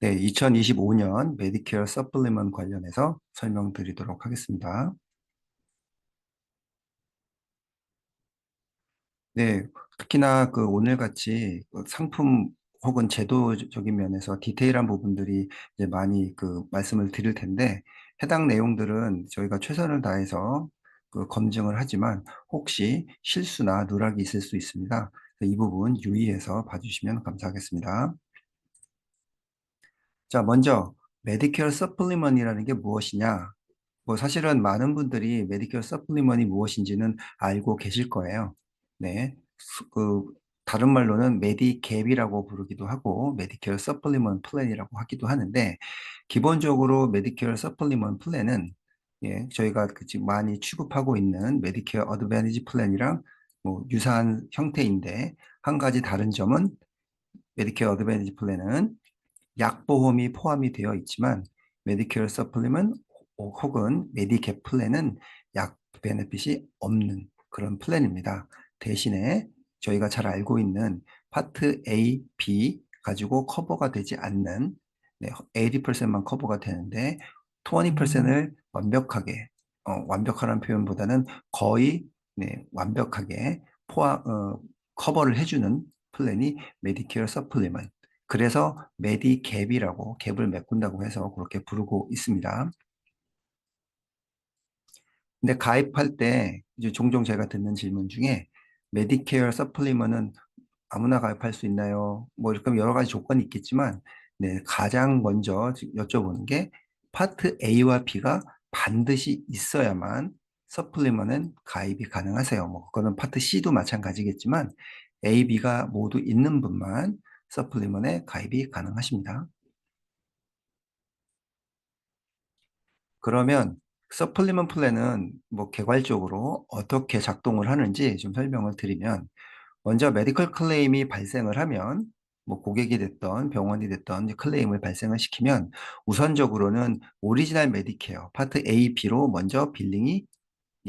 네, 2025년 메디케어 서플리먼트 관련해서 설명드리도록 하겠습니다. 네, 특히나 그 오늘같이 그 상품 혹은 제도적인 면에서 디테일한 부분들이 이제 많이 그 말씀을 드릴 텐데, 해당 내용들은 저희가 최선을 다해서 그 검증을 하지만 혹시 실수나 누락이 있을 수 있습니다. 이 부분 유의해서 봐주시면 감사하겠습니다. 자, 먼저 메디케어 서플리먼이라는 게 무엇이냐? 뭐 사실은 많은 분들이 메디케어 서플리먼이 무엇인지는 알고 계실 거예요. 네. 그 다른 말로는 메디갭이라고 부르기도 하고 메디케어 서플리먼트 플랜이라고 하기도 하는데 기본적으로 메디케어 서플리먼트 플랜은 저희가 그 지금 많이 취급하고 있는 메디케어 어드밴티지 플랜이랑 뭐 유사한 형태인데 한 가지 다른 점은 메디케어 어드밴티지 플랜은 약보험이 포함이 되어 있지만 메디케어 서플리먼트 혹은 메디캡 플랜은 약 베네핏이 없는 그런 플랜입니다. 대신에 저희가 잘 알고 있는 파트 A, B 가지고 커버가 되지 않는 80%만 커버가 되는데 20%를 완벽하게 완벽하라는 표현보다는 거의 완벽하게 커버를 해주는 플랜이 메디케어 서플리먼트 그래서 메디갭이라고 갭을 메꾼다고 해서 그렇게 부르고 있습니다. 근데 가입할 때 이제 종종 제가 듣는 질문 중에 메디케어 서플리먼은 아무나 가입할 수 있나요? 뭐 이렇게 여러 가지 조건이 있겠지만 가장 먼저 여쭤보는 게 파트 A와 B가 반드시 있어야만 서플리먼은 가입이 가능하세요. 뭐 그거는 파트 C도 마찬가지겠지만 A, B가 모두 있는 분만 서플리먼에 가입이 가능하십니다. 그러면 서플리먼트 플랜은 뭐 개괄적으로 어떻게 작동을 하는지 좀 설명을 드리면 먼저 메디컬 클레임이 발생을 하면 뭐 고객이 됐던 병원이 됐던 이제 클레임을 발생을 시키면 우선적으로는 오리지널 메디케어 파트 A, B로 먼저 빌링이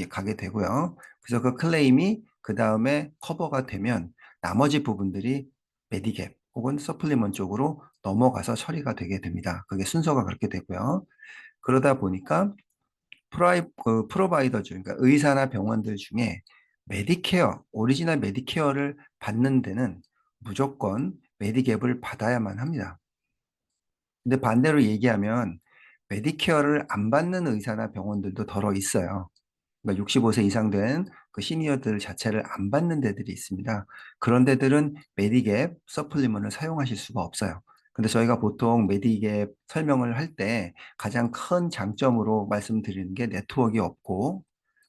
가게 되고요. 그래서 그 클레임이 그 다음에 커버가 되면 나머지 부분들이 메디갭 혹은 서플리먼트 쪽으로 넘어가서 처리가 되게 됩니다. 그게 순서가 그렇게 되고요. 그러다 보니까 프로바이더 중, 그러니까 의사나 병원들 중에 메디케어, 오리지널 메디케어를 받는 데는 무조건 메디갭을 받아야만 합니다. 근데 반대로 얘기하면 메디케어를 안 받는 의사나 병원들도 덜어 있어요. 그러니까 65세 이상 된 그 시니어들 자체를 안 받는 데들이 있습니다. 그런 데들은 메디갭 서플리먼을 사용하실 수가 없어요. 근데 저희가 보통 메디갭 설명을 할 때 가장 큰 장점으로 말씀드리는 게 네트워크가 없고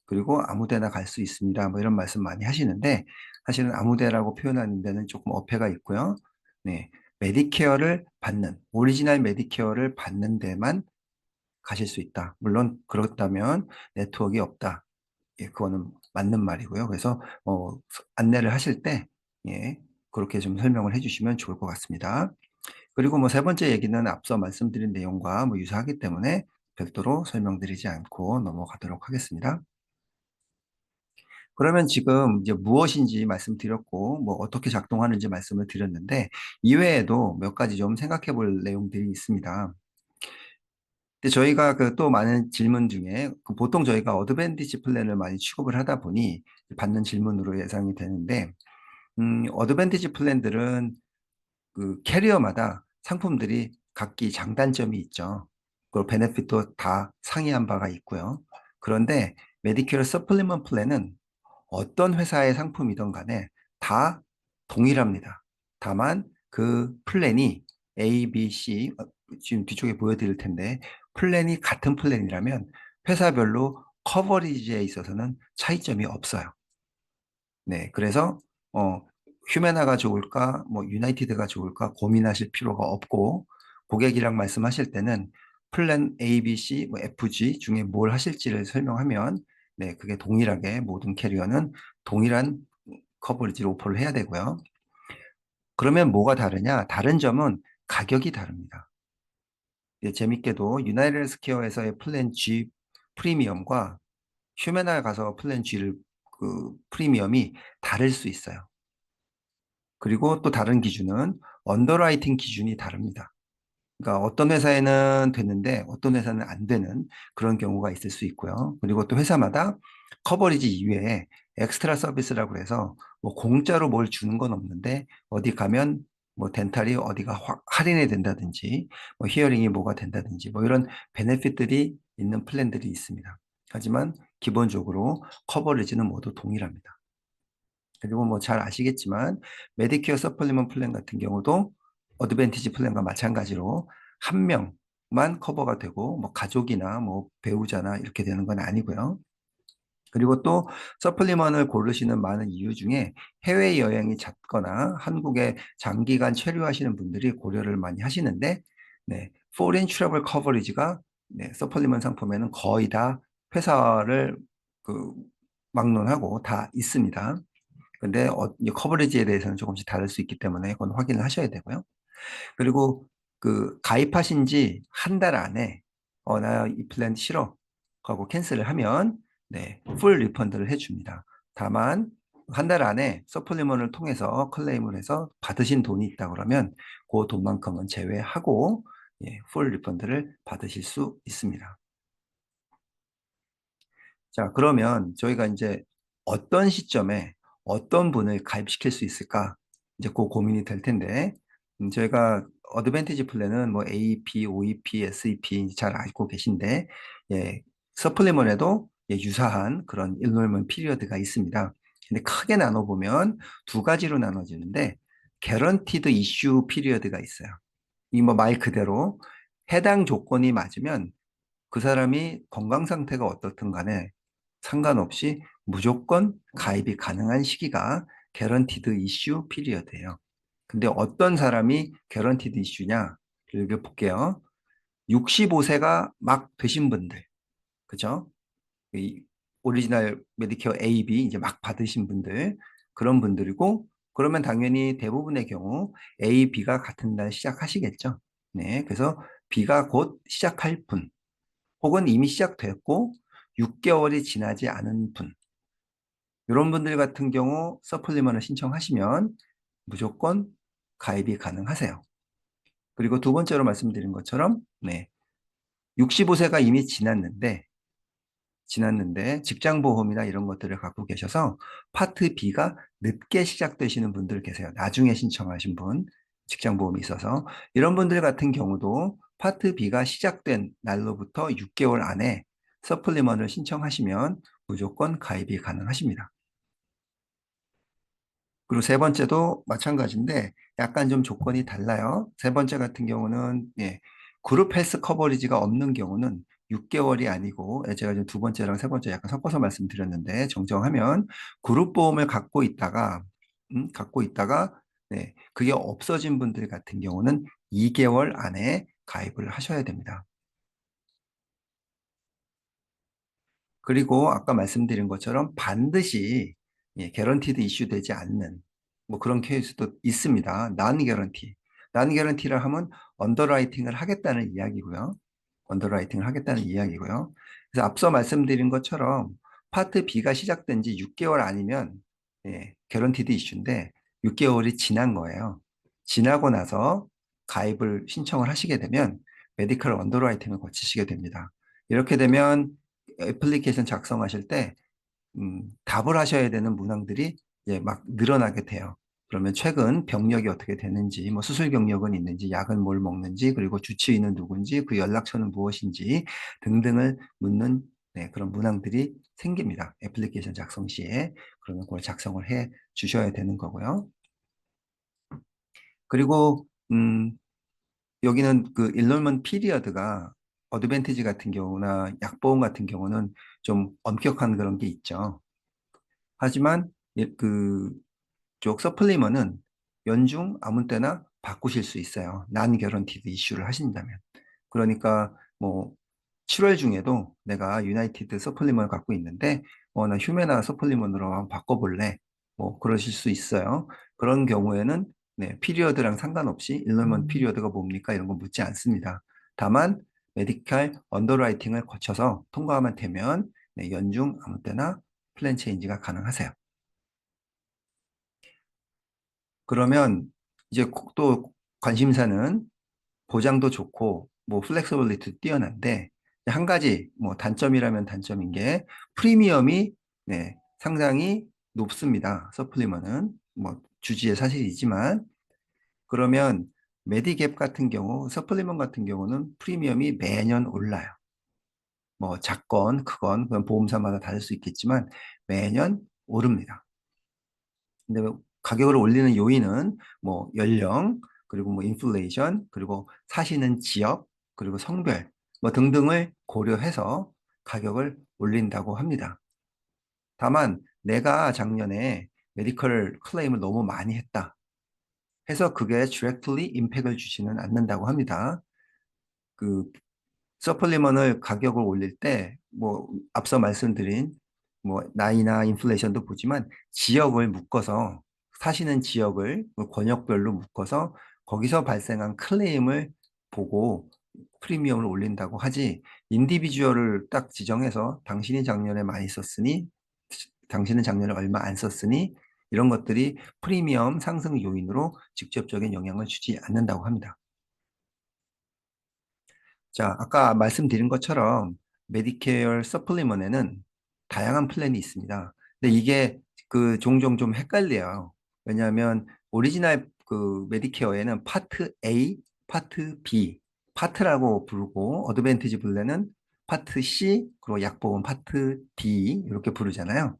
그리고 아무 데나 갈 수 있습니다. 뭐 이런 말씀 많이 하시는데 사실은 아무 데라고 표현하는 데는 조금 어폐가 있고요. 네. 메디케어를 받는, 오리지널 메디케어를 받는 데만 가실 수 있다. 물론 그렇다면 네트워크가 없다. 그거는 맞는 말이고요. 그래서 안내를 하실 때 그렇게 좀 설명을 해주시면 좋을 것 같습니다. 그리고 뭐 세 번째 얘기는 앞서 말씀드린 내용과 뭐 유사하기 때문에 별도로 설명드리지 않고 넘어가도록 하겠습니다. 그러면 지금 이제 무엇인지 말씀드렸고 뭐 어떻게 작동하는지 말씀을 드렸는데 이외에도 몇 가지 좀 생각해 볼 내용들이 있습니다. 근데 저희가 그 또 많은 질문 중에 그 보통 저희가 어드밴티지 플랜을 많이 취급을 하다 보니 받는 질문으로 예상이 되는데 어드밴티지 플랜들은 그 캐리어마다 상품들이 각기 장단점이 있죠. 그리고 베네핏도 다 상이한 바가 있고요. 그런데 메디케어 서플리먼트 플랜은 어떤 회사의 상품이든 간에 다 동일합니다. 다만 그 플랜이 A, B, C 지금 뒤쪽에 보여드릴 텐데 플랜이 같은 플랜이라면 회사별로 커버리지에 있어서는 차이점이 없어요. 네, 그래서 어, 휴메나가 좋을까, 뭐 유나이티드가 좋을까 고민하실 필요가 없고 고객이랑 말씀하실 때는 플랜 A, B, C, 뭐 FG 중에 뭘 하실지를 설명하면 그게 동일하게 모든 캐리어는 동일한 커버리지를 오퍼를 해야 되고요. 그러면 뭐가 다르냐? 다른 점은 가격이 다릅니다. 재밌게도 유나이티드 헬스케어에서의 플랜 G 프리미엄과 휴메나에 가서 플랜 G를 그 프리미엄이 다를 수 있어요. 그리고 또 다른 기준은 언더라이팅 기준이 다릅니다. 그러니까 어떤 회사에는 되는데 어떤 회사는 안 되는 그런 경우가 있을 수 있고요. 그리고 또 회사마다 커버리지 이외에 엑스트라 서비스라고 해서 뭐 공짜로 뭘 주는 건 없는데 어디 가면 뭐 덴탈이 어디가 할인이 된다든지 뭐 히어링이 뭐가 된다든지 뭐 이런 베네핏들이 있는 플랜들이 있습니다. 하지만 기본적으로 커버리지는 모두 동일합니다. 그리고 뭐 잘 아시겠지만 메디케어 서플리먼트 플랜 같은 경우도 어드밴티지 플랜과 마찬가지로 한 명만 커버가 되고 뭐 가족이나 뭐 배우자나 이렇게 되는 건 아니고요. 그리고 또 서플리먼을 고르시는 많은 이유 중에 해외여행이 잦거나 한국에 장기간 체류하시는 분들이 고려를 많이 하시는데 네, foreign travel coverage가 네, 서플리먼 상품에는 거의 다 회사를 그 막론하고 다 있습니다. 근데 이 커버리지에 대해서는 조금씩 다를 수 있기 때문에 그건 확인을 하셔야 되고요. 그리고 그 가입하신 지 한 달 안에 나 이 플랜 싫어 하고 캔슬을 하면 네, 풀 리펀드를 해줍니다. 다만 한 달 안에 서플리먼을 통해서 클레임을 해서 받으신 돈이 있다 그러면 그 돈만큼은 제외하고 예, 풀 리펀드를 받으실 수 있습니다. 자, 그러면 저희가 이제 어떤 시점에 어떤 분을 가입시킬 수 있을까? 이제 그 고민이 될 텐데, 저희가 어드밴티지 플랜은 뭐 AEP, OEP, SEP 잘 알고 계신데, 예, 서플리먼에도 예, 유사한 그런 일놀먼 피리어드가 있습니다. 근데 크게 나눠보면 두 가지로 나눠지는데, 개런티드 이슈 피리어드가 있어요. 이 뭐 말 그대로 해당 조건이 맞으면 그 사람이 건강 상태가 어떻든 간에 상관없이 무조건 가입이 가능한 시기가 개런티드 이슈 피리어드예요. 근데 어떤 사람이 개런티드 이슈냐? 이렇게 볼게요. 65세가 막 되신 분들, 그죠? 이 오리지널 메디케어 A, B 이제 막 받으신 분들, 그런 분들이고, 그러면 당연히 대부분의 경우 A, B가 같은 날 시작하시겠죠. 네, 그래서 B가 곧 시작할 분, 혹은 이미 시작됐고 6개월이 지나지 않은 분, 이런 분들 같은 경우 서플리먼을 신청하시면 무조건 가입이 가능하세요. 그리고 두 번째로 말씀드린 것처럼 네, 65세가 이미 지났는데 직장보험이나 이런 것들을 갖고 계셔서 파트 B가 늦게 시작되시는 분들 계세요. 나중에 신청하신 분, 직장보험이 있어서 이런 분들 같은 경우도 파트 B가 시작된 날로부터 6개월 안에 서플리먼을 신청하시면 무조건 가입이 가능하십니다. 그리고 세 번째도 마찬가지인데 약간 좀 조건이 달라요. 세 번째 같은 경우는 예, 그룹 헬스 커버리지가 없는 경우는 6개월이 아니고 예, 제가 지금 두 번째랑 세 번째 약간 섞어서 말씀드렸는데 정정하면 그룹 보험을 갖고 있다가 네, 그게 없어진 분들 같은 경우는 2개월 안에 가입을 하셔야 됩니다. 그리고 아까 말씀드린 것처럼 반드시 예, 개런티드 이슈되지 않는 뭐 그런 케이스도 있습니다. 난 개런티. 난 개런티를 하면 언더라이팅을 하겠다는 이야기고요. 언더라이팅을 하겠다는 이야기고요. 그래서 앞서 말씀드린 것처럼 파트 B가 시작된 지 6개월 아니면 예, 개런티드 이슈인데 6개월이 지난 거예요. 지나고 나서 가입을 신청을 하시게 되면 메디컬 언더라이팅을 거치시게 됩니다. 이렇게 되면 애플리케이션 작성하실 때 답을 하셔야 되는 문항들이 이제 막 늘어나게 돼요. 그러면 최근 병력이 어떻게 되는지, 뭐 수술 경력은 있는지, 약은 뭘 먹는지, 그리고 주치의는 누군지, 그 연락처는 무엇인지 등등을 묻는 네, 그런 문항들이 생깁니다. 애플리케이션 작성 시에. 그러면 그걸 작성을 해 주셔야 되는 거고요. 그리고 여기는 그 일놀먼 피리어드가 어드밴티지 같은 경우나 약보험 같은 경우는 좀 엄격한 그런 게 있죠. 하지만 그쪽 서플리먼은 연중 아무 때나 바꾸실 수 있어요. 난 개런티드 이슈를 하신다면. 그러니까 뭐 7월 중에도 내가 유나이티드 서플리먼을 갖고 있는데 나 휴메나 서플리먼으로 한번 바꿔볼래. 뭐 그러실 수 있어요. 그런 경우에는 네, 피리어드랑 상관없이 일러먼 피리어드가 뭡니까? 이런 거 묻지 않습니다. 다만 메디칼 언더라이팅을 거쳐서 통과하면 되면 네, 연중 아무 때나 플랜 체인지가 가능하세요. 그러면 이제 또 관심사는 보장도 좋고 뭐 플렉서빌리티도 뛰어난데 한 가지 뭐 단점이라면 단점인 게 프리미엄이 네, 상당히 높습니다. 서플리먼은 뭐 주지의 사실이지만 그러면 메디갭 같은 경우 서플리먼 같은 경우는 프리미엄이 매년 올라요. 뭐 작건 크건 그건 보험사마다 다를 수 있겠지만 매년 오릅니다. 근데 가격을 올리는 요인은 뭐 연령, 그리고 뭐 인플레이션, 그리고 사시는 지역, 그리고 성별 뭐 등등을 고려해서 가격을 올린다고 합니다. 다만 내가 작년에 메디컬 클레임을 너무 많이 했다 해서 그게 directly 임팩을 주지는 않는다고 합니다. 그 서플리먼을 가격을 올릴 때 뭐 앞서 말씀드린 뭐 나이나 인플레이션도 보지만 지역을 묶어서 사시는 지역을 뭐 권역별로 묶어서 거기서 발생한 클레임을 보고 프리미엄을 올린다고 하지 인디비주얼을 딱 지정해서 당신이 작년에 많이 썼으니 당신은 작년에 얼마 안 썼으니 이런 것들이 프리미엄 상승 요인으로 직접적인 영향을 주지 않는다고 합니다. 자, 아까 말씀드린 것처럼 메디케어 서플리먼에는 다양한 플랜이 있습니다. 근데 이게 그 종종 좀 헷갈려요. 왜냐하면 오리지널 그 메디케어에는 파트 A, 파트 B, 파트라고 부르고 어드밴티지 플랜은 파트 C, 그리고 약보험 파트 D 이렇게 부르잖아요.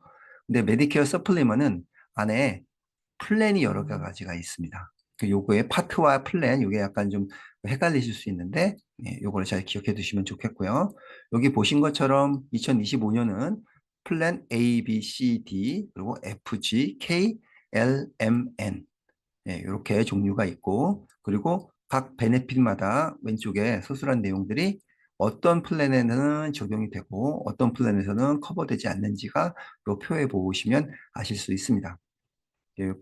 근데 메디케어 서플리먼은 안에 플랜이 여러 가지가 있습니다. 그 요거의 파트와 플랜, 요게 약간 좀 헷갈리실 수 있는데, 요거를 잘 기억해 두시면 좋겠고요. 여기 보신 것처럼 2025년은 플랜 A, B, C, D, 그리고 F, G, K, L, M, N. 이렇게 종류가 있고, 그리고 각 베네핏마다 왼쪽에 서술한 내용들이 어떤 플랜에는 적용이 되고, 어떤 플랜에서는 커버되지 않는지가 이 표에 보시면 아실 수 있습니다.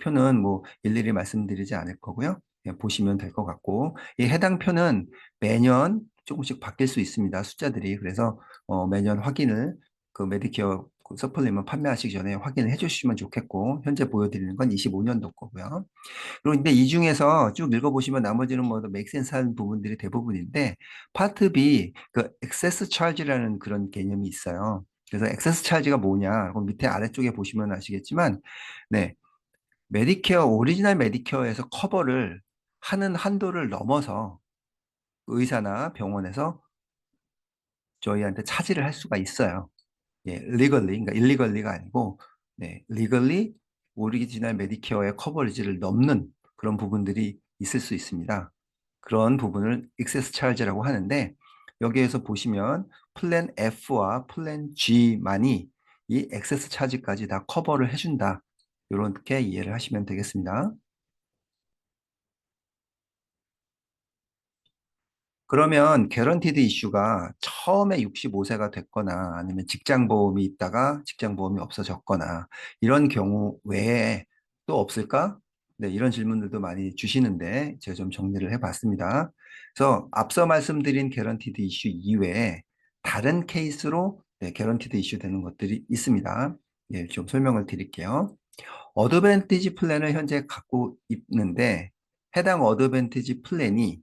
표는 뭐 일일이 말씀드리지 않을 거고요. 보시면 될 것 같고 이 해당 표는 매년 조금씩 바뀔 수 있습니다. 숫자들이 그래서 매년 확인을 그 메디케어 그 서플리먼트 판매하시기 전에 확인을 해주시면 좋겠고 현재 보여드리는 건 25년도 거고요. 그리고 근데 이 중에서 쭉 읽어보시면 나머지는 뭐 맥센스한 부분들이 대부분인데 파트 B 그 액세스 차지라는 그런 개념이 있어요. 그래서 액세스 차지가 뭐냐? 그럼 밑에 아래쪽에 보시면 아시겠지만 네. 메디케어, 오리지널 메디케어에서 커버를 하는 한도를 넘어서 의사나 병원에서 저희한테 차지를 할 수가 있어요. 예, legally, 그러니까 illegally,가 아니고, 네, legally 오리지널 메디케어의 커버리지를 넘는 그런 부분들이 있을 수 있습니다. 그런 부분을 excess charge라고 하는데, 여기에서 보시면 플랜 F와 플랜 G만이 이 excess charge까지 다 커버를 해준다. 이렇게 이해를 하시면 되겠습니다. 그러면 개런티드 이슈가 처음에 65세가 됐거나 아니면 직장보험이 있다가 직장보험이 없어졌거나 이런 경우 외에 또 없을까? 네, 이런 질문들도 많이 주시는데 제가 좀 정리를 해봤습니다. 그래서 앞서 말씀드린 개런티드 이슈 이외에 다른 케이스로 네, 개런티드 이슈 되는 것들이 있습니다. 예, 좀 설명을 드릴게요. 어드밴티지 플랜을 현재 갖고 있는데 해당 어드밴티지 플랜이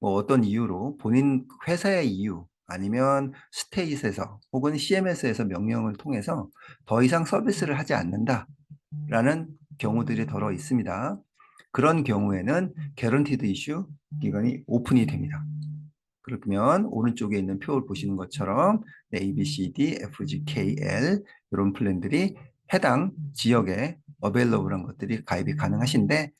뭐 어떤 이유로 본인 회사의 이유 아니면 스테이트에서 혹은 CMS에서 명령을 통해서 더 이상 서비스를 하지 않는다라는 경우들이 더러 있습니다. 그런 경우에는 개런티드 이슈 기간이 오픈이 됩니다. 그러면 오른쪽에 있는 표를 보시는 것처럼 A, B, C, D, F, G, K, L 이런 플랜들이 해당 지역에 어베일러블한 것들이 가입이 가능하신데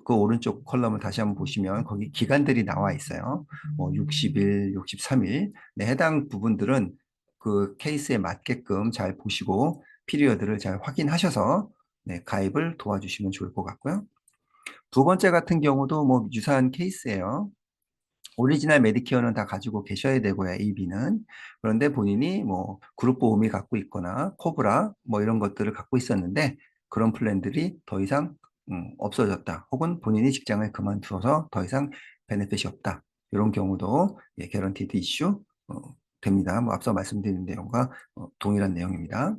그 오른쪽 컬럼을 다시 한번 보시면 거기 기간들이 나와 있어요. 뭐 60일, 63일. 네, 해당 부분들은 그 케이스에 맞게끔 잘 보시고 피리어드를 잘 확인하셔서 네, 가입을 도와주시면 좋을 것 같고요. 두 번째 같은 경우도 뭐 유사한 케이스예요. 오리지널 메디케어는 다 가지고 계셔야 되고요, AB는. 그런데 본인이 뭐 그룹 보험이 갖고 있거나 코브라 뭐 이런 것들을 갖고 있었는데 그런 플랜들이 더 이상 없어졌다. 혹은 본인이 직장을 그만두어서 더 이상 베네핏이 없다. 이런 경우도 예, 개런티드 이슈 됩니다. 뭐 앞서 말씀드린 내용과 동일한 내용입니다.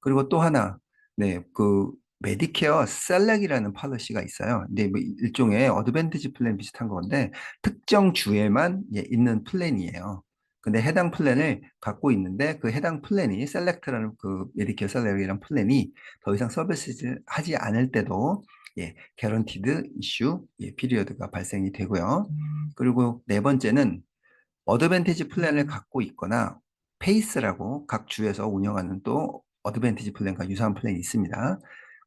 그리고 또 하나, 네, 그 메디케어 셀렉이라는 팔러시가 있어요. 근데 뭐 일종의 어드밴티지 플랜 비슷한 건데 특정 주에만 있는 플랜이에요. 근데 해당 플랜을 갖고 있는데 그 해당 플랜이 셀렉트라는 그 메디케어 셀렉이라는 플랜이 더 이상 서비스 하지 않을 때도 개런티드 이슈 피리어드가 발생이 되고요. 그리고 네 번째는 어드밴티지 플랜을 갖고 있거나 페이스라고 각 주에서 운영하는 또 어드밴티지 플랜과 유사한 플랜이 있습니다.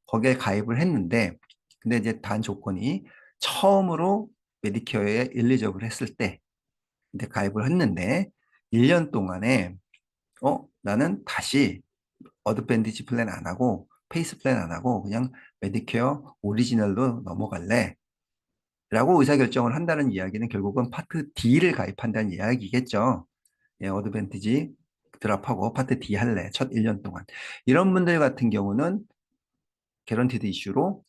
거기에 가입을 했는데 근데 이제 단 조건이 처음으로 메디케어에 엘리저블 했을 때 근데 가입을 했는데 1년 동안에 나는 다시 어드밴티지 플랜 안 하고 페이스 플랜 안 하고 그냥 메디케어 오리지널로 넘어갈래 라고 의사결정을 한다는 이야기는 결국은 파트 D를 가입한다는 이야기겠죠. 어드밴티지 드랍하고 파트 D 할래 첫 1년 동안 이런 분들 같은 경우는 개런티드 이슈로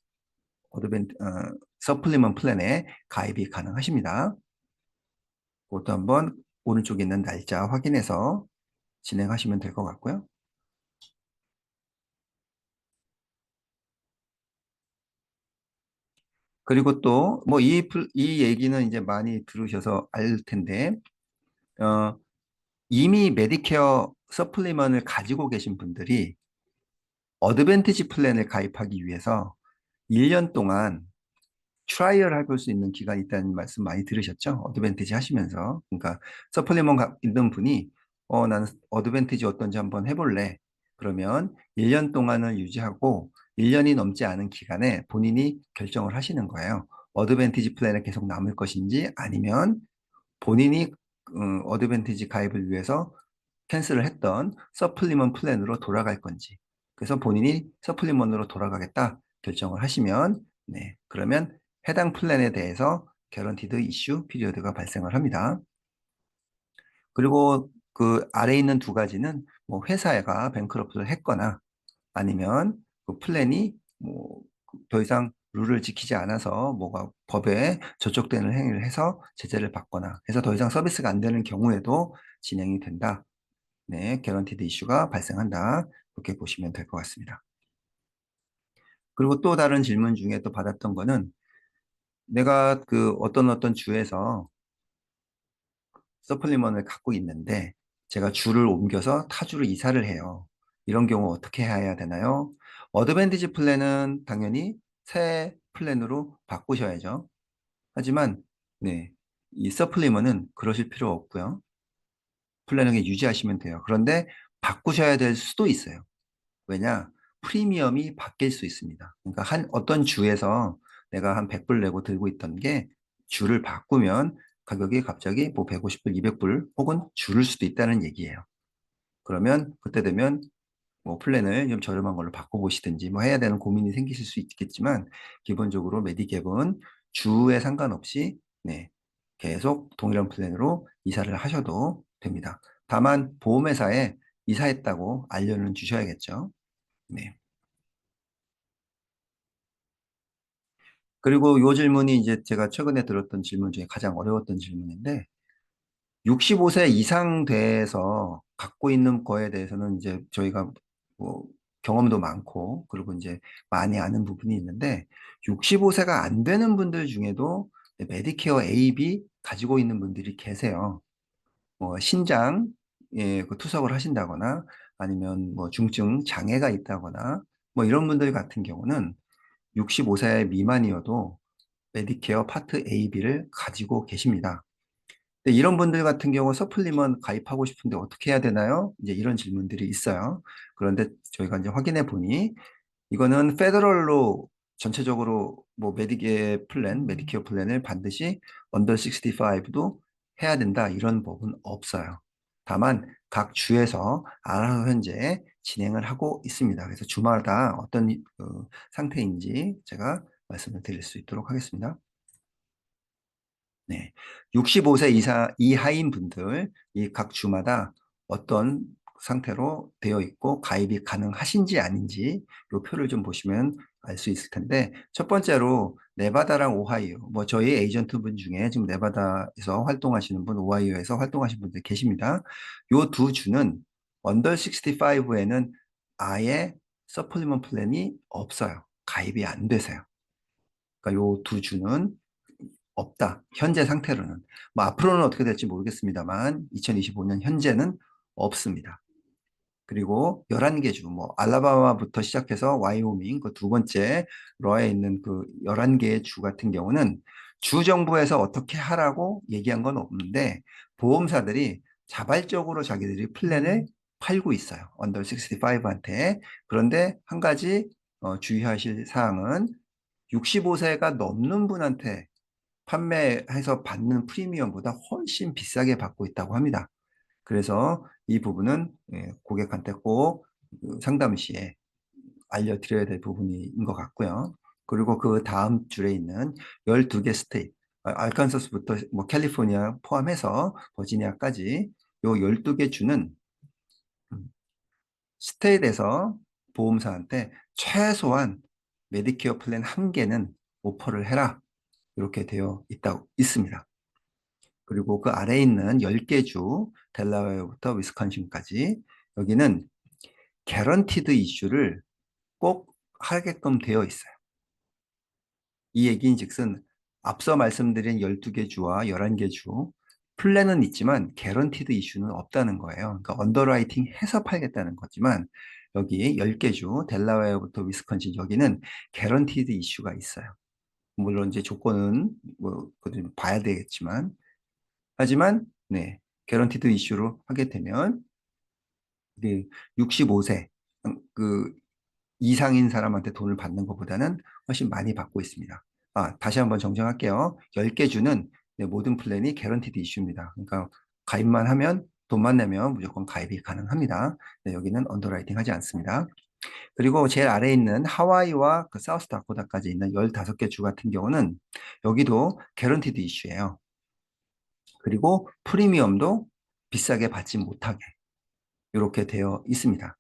서플리먼 플랜에 가입이 가능하십니다. 그것도 한번 오른쪽에 있는 날짜 확인해서 진행하시면 될 것 같고요. 그리고 또 뭐 이 얘기는 이제 많이 들으셔서 알 텐데 어, 이미 메디케어 서플리먼을 가지고 계신 분들이 어드밴티지 플랜을 가입하기 위해서 1년 동안 트라이얼 해볼 수 있는 기간이 있다는 말씀 많이 들으셨죠? 어드밴티지 하시면서. 그러니까 서플리먼 있는 분이 나는 어드밴티지 어떤지 한번 해볼래. 그러면 1년 동안을 유지하고 1년이 넘지 않은 기간에 본인이 결정을 하시는 거예요. 어드밴티지 플랜에 계속 남을 것인지 아니면 본인이 어드밴티지 가입을 위해서 캔슬을 했던 서플리먼 플랜으로 돌아갈 건지. 그래서 본인이 서플리먼으로 돌아가겠다 결정을 하시면 그러면 해당 플랜에 대해서 개런티드 이슈 피리어드가 발생을 합니다. 그리고 그 아래에 있는 두 가지는 뭐 회사가 뱅크러프트를 했거나 아니면 그 플랜이 뭐 더 이상 룰을 지키지 않아서 뭐가 법에 저촉되는 행위를 해서 제재를 받거나 해서 더 이상 서비스가 안 되는 경우에도 진행이 된다. 개런티드 이슈가 발생한다. 그렇게 보시면 될 것 같습니다. 그리고 또 다른 질문 중에 또 받았던 거는 내가 그 어떤 주에서 서플리먼을 갖고 있는데 제가 주를 옮겨서 타주로 이사를 해요. 이런 경우 어떻게 해야 되나요? 어드밴티지 플랜은 당연히 새 플랜으로 바꾸셔야죠. 하지만 이 서플리먼은 그러실 필요 없고요. 플랜을 유지하시면 돼요. 그런데 바꾸셔야 될 수도 있어요. 왜냐? 프리미엄이 바뀔 수 있습니다. 그러니까 어떤 주에서 내가 한 100불 내고 들고 있던 게 주를 바꾸면 가격이 갑자기 뭐 150불, 200불 혹은 줄을 수도 있다는 얘기예요. 그러면 그때 되면 뭐 플랜을 좀 저렴한 걸로 바꿔보시든지 뭐 해야 되는 고민이 생기실 수 있겠지만 기본적으로 메디캡은 주에 상관없이 계속 동일한 플랜으로 이사를 하셔도 됩니다. 다만 보험회사에 이사했다고 알려는 주셔야겠죠. 네. 그리고 요 질문이 이제 제가 최근에 들었던 질문 중에 가장 어려웠던 질문인데, 65세 이상 돼서 갖고 있는 거에 대해서는 이제 저희가 뭐 경험도 많고, 그리고 이제 많이 아는 부분이 있는데, 65세가 안 되는 분들 중에도 메디케어 A, B 가지고 있는 분들이 계세요. 뭐 신장, 그 투석을 하신다거나, 아니면 뭐 중증 장애가 있다거나, 뭐 이런 분들 같은 경우는 65세 미만이어도 메디케어 파트 A, B를 가지고 계십니다. 근데 이런 분들 같은 경우 서플리먼 가입하고 싶은데 어떻게 해야 되나요? 이제 이런 질문들이 있어요. 그런데 저희가 이제 확인해 보니 이거는 페더럴로 전체적으로 뭐 메디케어 플랜을 반드시 언더 65도 해야 된다 이런 법은 없어요. 다만 각 주에서 알아서 현재 진행을 하고 있습니다. 그래서 주마다 어떤 상태인지 제가 말씀을 드릴 수 있도록 하겠습니다. 네. 65세 이하인 분들, 이 각 주마다 어떤 상태로 되어 있고 가입이 가능하신지 아닌지 이 표를 좀 보시면 알 수 있을 텐데, 첫 번째로 네바다랑 오하이오, 뭐 저희 에이전트 분 중에 지금 네바다에서 활동하시는 분, 오하이오에서 활동하시는 분들 계십니다. 요 두 주는 언더 65에는 아예 서플리먼트 플랜이 없어요. 가입이 안 되세요. 그러니까 요 두 주는 없다. 현재 상태로는. 뭐 앞으로는 어떻게 될지 모르겠습니다만 2025년 현재는 없습니다. 그리고 11개 주, 뭐 알라바마부터 시작해서 와이오밍 그 두 번째 러에 있는 그 11개의 주 같은 경우는 주 정부에서 어떻게 하라고 얘기한 건 없는데 보험사들이 자발적으로 자기들이 플랜을 팔고 있어요. 언더 65한테. 그런데 한 가지 주의하실 사항은 65세가 넘는 분한테 판매해서 받는 프리미엄보다 훨씬 비싸게 받고 있다고 합니다. 그래서 이 부분은 고객한테 꼭그 상담 시에 알려드려야 될 부분인 것 같고요. 그리고 그 다음 줄에 있는 12개 스테이트, 알칸소스부터 뭐 캘리포니아 포함해서 버지니아까지 요 12개 주는 스테이트에서 보험사한테 최소한 메디케어 플랜 한 개는 오퍼를 해라. 이렇게 되어 있습니다. 그리고 그 아래에 있는 10개 주, 델라웨어부터 위스콘신까지 여기는 개런티드 이슈를 꼭 하게끔 되어 있어요. 이 얘기인 즉슨 앞서 말씀드린 12개 주와 11개 주 플랜은 있지만 개런티드 이슈는 없다는 거예요. 그러니까 언더라이팅 해서 팔겠다는 거지만 여기 10개 주 델라웨어부터 위스콘신 여기는 개런티드 이슈가 있어요. 물론 이제 조건은 뭐 봐야 되겠지만 하지만 네 개런티드 이슈로 하게 되면 65세 그 이상인 사람한테 돈을 받는 것보다는 훨씬 많이 받고 있습니다. 다시 한번 정정할게요. 10개 주는 모든 플랜이 개런티드 이슈입니다. 그러니까 가입만 하면 돈만 내면 무조건 가입이 가능합니다. 네, 여기는 언더라이팅 하지 않습니다. 그리고 제일 아래에 있는 하와이와 그 사우스 다코다까지 있는 15개 주 같은 경우는 여기도 개런티드 이슈예요. 그리고 프리미엄도 비싸게 받지 못하게 이렇게 되어 있습니다.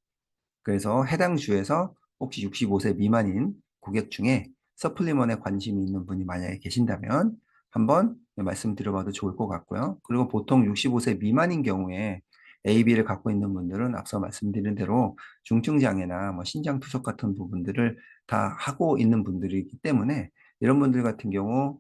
그래서 해당 주에서 혹시 65세 미만인 고객 중에 서플리먼에 관심이 있는 분이 만약에 계신다면 한번 말씀드려봐도 좋을 것 같고요. 그리고 보통 65세 미만인 경우에 AB를 갖고 있는 분들은 앞서 말씀드린 대로 중증장애나 뭐 신장투석 같은 부분들을 다 하고 있는 분들이기 때문에 이런 분들 같은 경우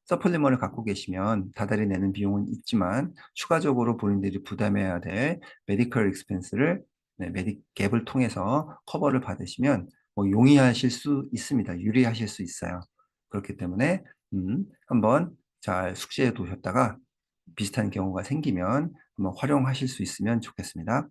서플리먼을 갖고 계시면 다달이 내는 비용은 있지만 추가적으로 본인들이 부담해야 될 메디컬 익스펜스를 메디갭을 통해서 커버를 받으시면 뭐 용이하실 수 있습니다. 유리하실 수 있어요. 그렇기 때문에 한번 잘 숙지해 두셨다가 비슷한 경우가 생기면 한번 활용하실 수 있으면 좋겠습니다.